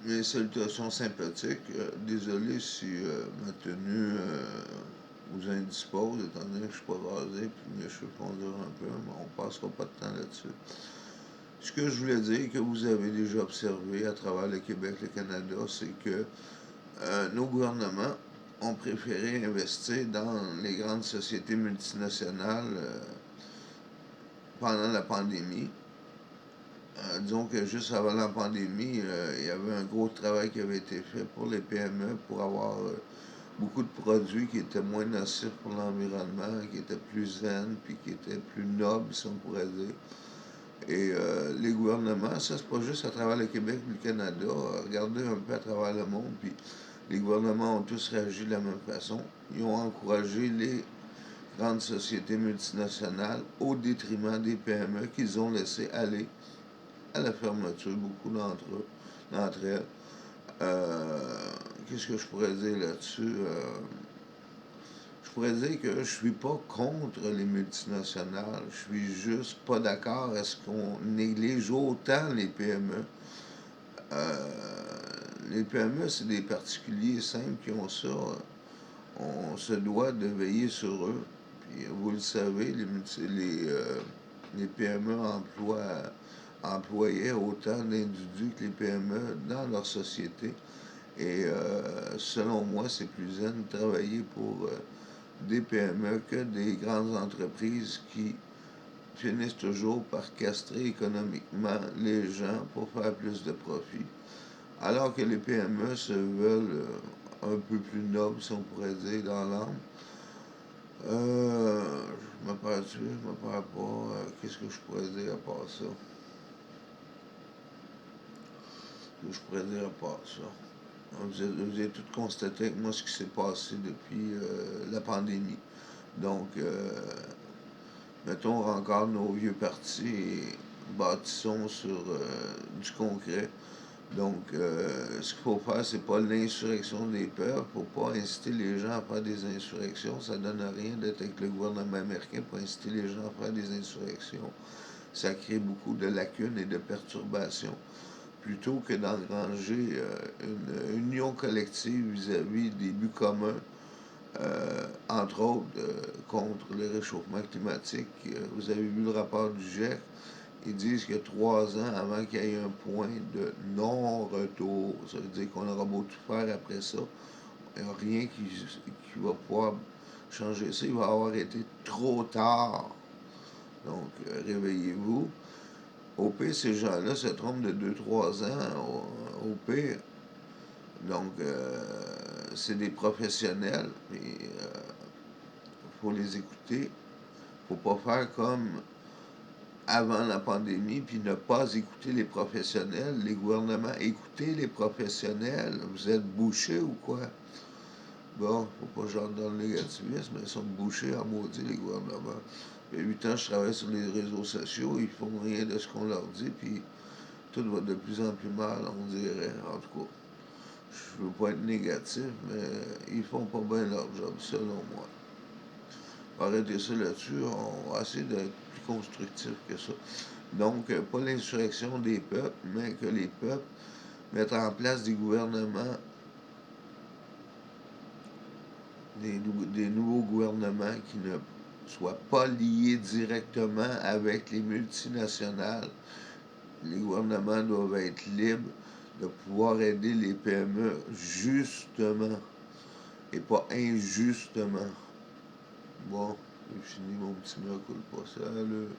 Mes salutations sympathiques. Désolé si ma tenue vous indispose, étant donné que je suis pas rasé puis mes cheveux fondurent un peu, mais on passera pas de temps là-dessus. Ce que je voulais dire, que vous avez déjà observé à travers le Québec, le Canada, c'est que nos gouvernements ont préféré investir dans les grandes sociétés multinationales pendant la pandémie. Disons que juste avant la pandémie, il y avait un gros travail qui avait été fait pour les PME pour avoir beaucoup de produits qui étaient moins nocifs pour l'environnement, qui étaient plus zen, puis qui étaient plus nobles, si on pourrait dire. Et les gouvernements, ça c'est pas juste à travers le Québec et le Canada, regardez un peu à travers le monde, puis les gouvernements ont tous réagi de la même façon. Ils ont encouragé les grandes sociétés multinationales au détriment des PME qu'ils ont laissé aller à la fermeture, beaucoup d'entre elles. Qu'est-ce que je pourrais dire là-dessus? Je pourrais dire que je suis pas contre les multinationales. Je suis juste pas d'accord à ce qu'on néglige autant les PME. Les PME, c'est des particuliers simples qui ont ça. On se doit de veiller sur eux. Puis vous le savez, les PME employaient autant d'individus que les PME dans leur société. Et selon moi, c'est plus zen de travailler pour des PME que des grandes entreprises qui finissent toujours par castrer économiquement les gens pour faire plus de profit. Alors que les PME se veulent un peu plus nobles, si on pourrait dire, dans l'âme. Je me perds dessus, je me perds pas. Qu'est-ce que je pourrais dire à part ça? Que je pourrais dire à part ça? Vous avez tout constaté avec moi ce qui s'est passé depuis la pandémie. Donc, mettons encore nos vieux partis et bâtissons sur du concret. Donc, ce qu'il faut faire, c'est pas l'insurrection des peuples. Il ne faut pas inciter les gens à faire des insurrections. Ça donne à rien d'être avec le gouvernement américain pour inciter les gens à faire des insurrections. Ça crée beaucoup de lacunes et de perturbations. Plutôt que d'engranger une union collective vis-à-vis des buts communs, entre autres contre le réchauffement climatique. Vous avez vu le rapport du GIEC. Ils disent que 3 ans avant qu'il y ait un point de non-retour, ça veut dire qu'on aura beau tout faire après ça, il n'y a rien qui va pouvoir changer ça. Il va avoir été trop tard. Donc, réveillez-vous. Au pire, ces gens-là se trompent de 2, 3 ans. Au pire, donc, c'est des professionnels. Il faut les écouter. Faut pas faire comme avant la pandémie, puis ne pas écouter les professionnels, les gouvernements. Écoutez les professionnels. Vous êtes bouchés ou quoi? Bon, faut pas que j'entre dans le négativisme, mais ils sont bouchés à maudit, les gouvernements. Il y a 8 ans, je travaille sur les réseaux sociaux, ils font rien de ce qu'on leur dit, puis tout va de plus en plus mal, on dirait, en tout cas. Je veux pas être négatif, mais ils font pas bien leur job, selon moi. Arrêtez ça là-dessus, on va essayer d'être plus constructif que ça. Donc, pas l'insurrection des peuples, mais que les peuples mettent en place des gouvernements, des nouveaux gouvernements qui ne soient pas liés directement avec les multinationales. Les gouvernements doivent être libres de pouvoir aider les PME justement et pas injustement. Bon, j'ai fini mon petit mea culpa. Salut.